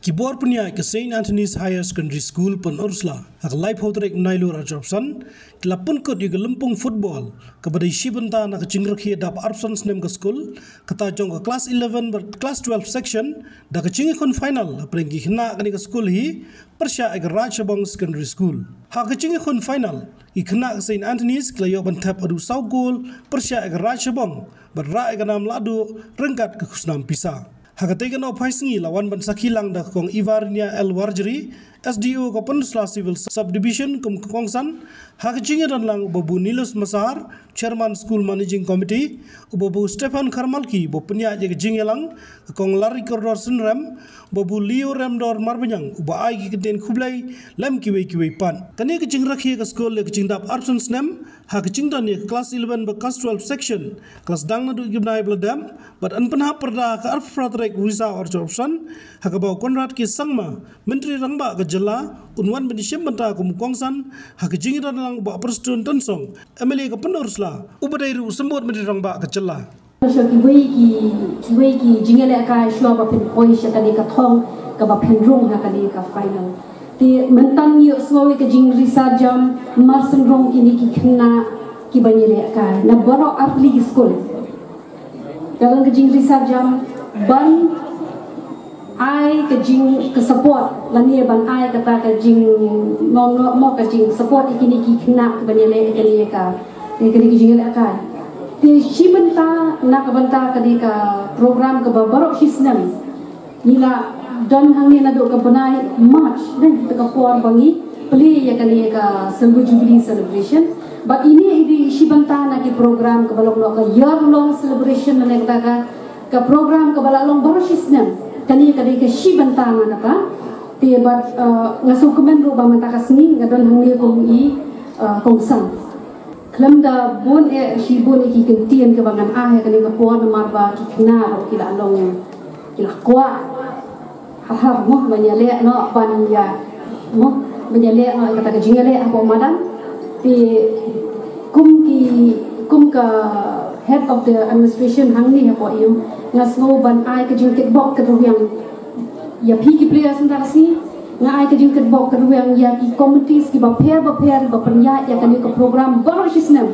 Kibor punya ke Saint Anthony's Higher Secondary School pun Ursula hak live hotrek nailur ajopsan kelapun kot juga lempung football kepada isi benta nak cingrak dap absence nem ke school kata jong ke kelas 11 ber kelas 12 section dah kecing kon final pergi kena ke school hi persya ke Rajabong Secondary School hak kecing kon final ikena ke Saint Anthony's kelayo bentap adu sau gol persya ke Rajabong berra ke nam ladu rengkat ke kusnam pisah. Hagategan opaisingi lawan bansa kilang dah kong Ivarnia El Warjeri SDO ko Peninsula Civil Subdivision kum kongsan hagajinga dan lang babu Nilus Masar Chairman School Managing Committee babu Stefan Karmalki bo punya je jinga lang kong lari koridor senrem babu Leo Remdor Marbanyang uba ai ki keten kublai lem kiwe pan kani ke jing rakhi ke school le jing dap absence nem hagajing dan ye class 11 ba class 12 section class dang na du gibnai bladam but an panha perda ka arfratrek visa or option hagabau Konrad ki sangma menteri rangba ke jela unwan benisem benta kum kongsan hagajing dan lang ba perstun tensong emeli ke Ursula ubadairu sembut menteri rangba ke jela so kiwei ki jingele ka shua ba pen point sha kali ka thong ka ba pen rong ha kali ka final ti mentang yu so ke jing risa jam marsen rong ini ki khna ki banyele ka na boro apli school dalam ke jing risa jam ban ai ke jing ke support lani ban ai kata ke jing mo ke jing support ikini ki khna ki banyele kali ka te kali ki jingele ka ti shibenta nak benta kadika program ke babarok sisnam nila dan hangi na do ke benai march dan ke puan bangi peli ya kali ka Silver Jubilee celebration but ini shibenta nak program ke balok ke year long celebration na ka ke program ke balalong barok sisnam kali kadika shibenta na ka ti but ngaso komen ro ba mata kasni ngadon hangi ko i kongsan Kelam da bun si bun ki kentian ke bangan ah ke dengan puan marba ki kena ro ki la long ki la kwa ha mo banyale no ban ya mo banyale no kata ke jingale apa madan ti kum ka head of the administration hangni ha po yu ngasno ban ai ke jing kickbox ke yang ya pi ki players ndar si ngai ke jing ketbok ke ruang ya ki committees ki ba pair ba penya ya kan ke program baru sisnem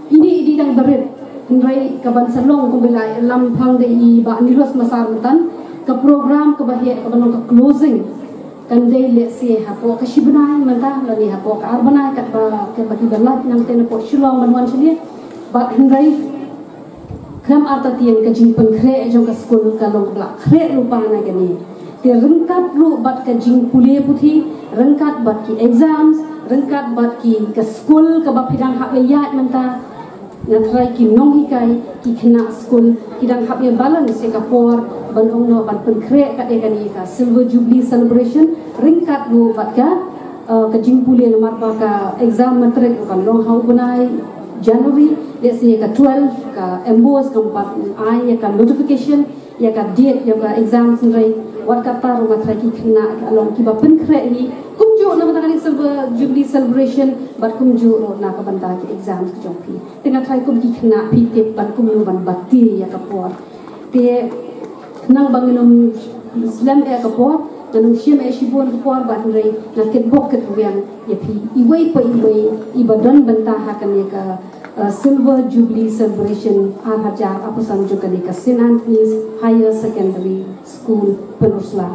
ini dang berit nrai ke ban salong ko bila lam phang de i ba Nilus Masar mutan ke program ke bahia ke ban ke closing kan dei le se ha po ke shibnai manta la ni ha po ka arbana ka ba ke bagi berlat nang ten po shilong manwan sini ba nrai kam arta tien ke jing pengkre jong ke school ka long bla kre rupa na ke ni dia rengkat lu bat ke jing kuliah putih rengkat bat ki exams rengkat bat ki ke school ke bab pidang hak yat menta natrai ki nong hikai ki kena school pidang hak balan se ka por banong no bat pengkre ka de kani ka Silver Jubilee celebration rengkat lu bat ke jing kuliah nomor ba ka exam mentre ka long hau bunai January dia se ka 12 ka embos ka 4 ai ya ka notification ya ka date ya ka exam sendiri wat kata rumah traki kena along kiba penkre hi kumju na banta kali Silver Jubilee celebration bat kumju na ka banta ki exams ki jongpi tengah try kum ki kena pitip ban kum nu ban batti ya ka por te nang banginom Islam ya ka por nanung shim e shibon ka por bat rei na ket bok ket rian ya pi iwei pa iwei ibadan banta hakan ya ka Silver Jubilee celebration hajar apa sanjo kali ka Saint Anthony's Higher Secondary School Peninsula.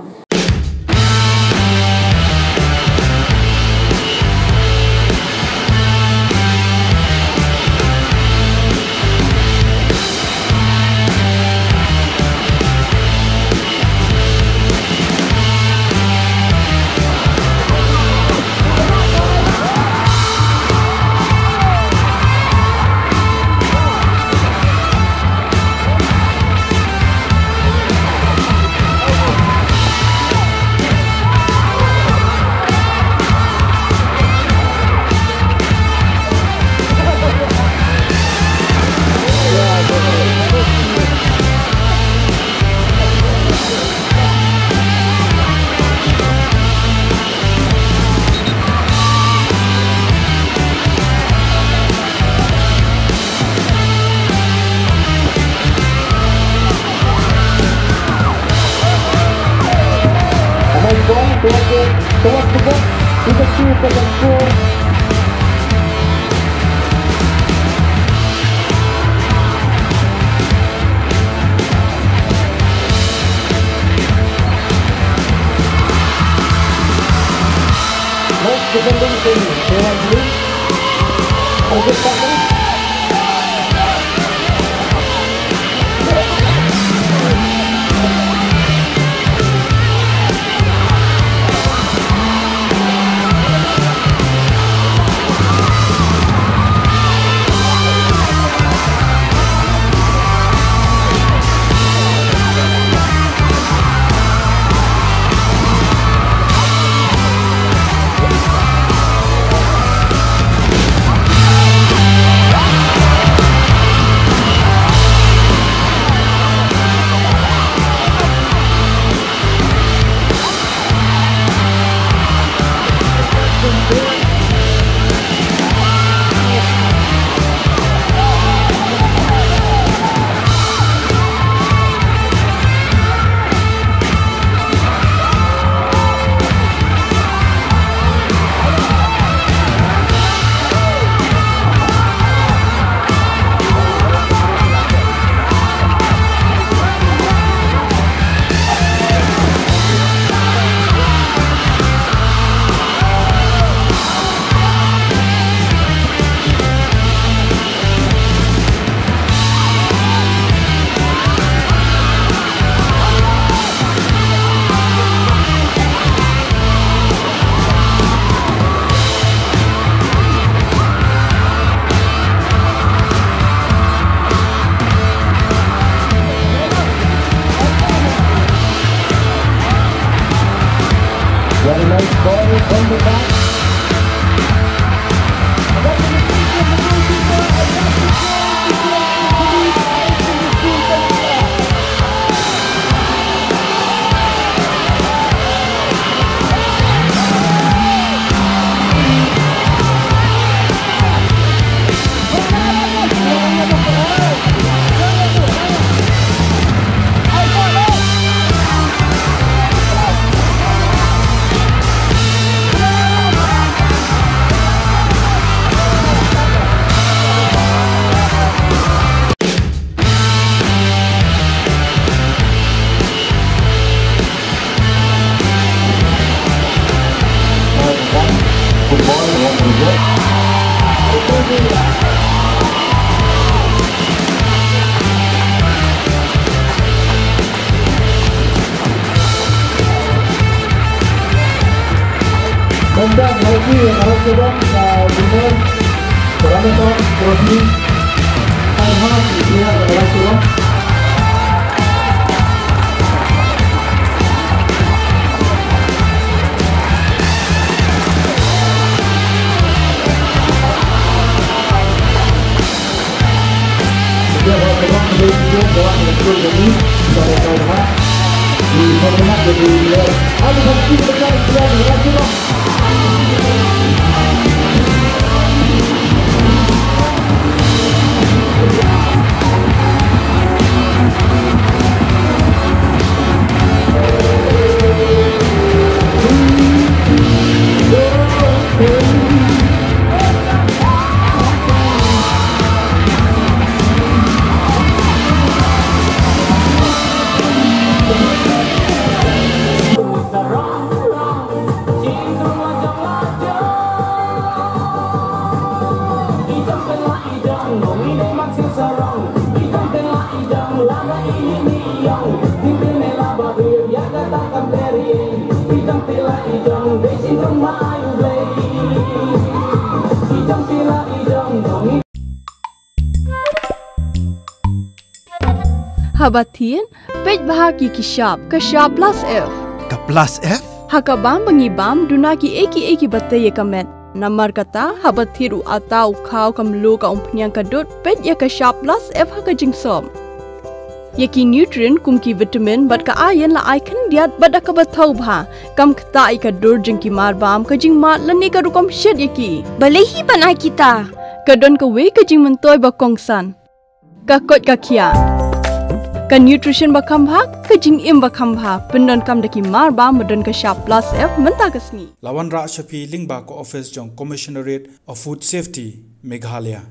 Benda lagi yang harus sedang dengan Ramadan Rohani Alhamdulillah dia adalah surah dia bawa pegang video bawa betul ini pada kawan di mana jadi ada bukti besar dia adalah surah Habatin, pej bahagi kishab, kashab plus F. Ka plus F? Hakabam bangibam dunaki eki bataya kamet. Namar kata habathiru atau kau kamlu ka umpnyang kadut pej ya kashab plus F haka jingsom. Yaki nutrient kumki vitamin bat ka ayan la aikan diat bat ka bathau bha kam kata ika dur jingki marbam ka jingma lani ka rukom shed yaki. Balehi panai kita. Kadon ka we ka jing mentoy ba kongsan. Ka kot ka kia. Ka nutrition bakam bha ka jing im bakam bha pendon kam daki mar ba modern ka sharp plus F menta kasni. Lawan Ra Shafi lingba ko office jong Commissionerate of Food Safety Meghalaya.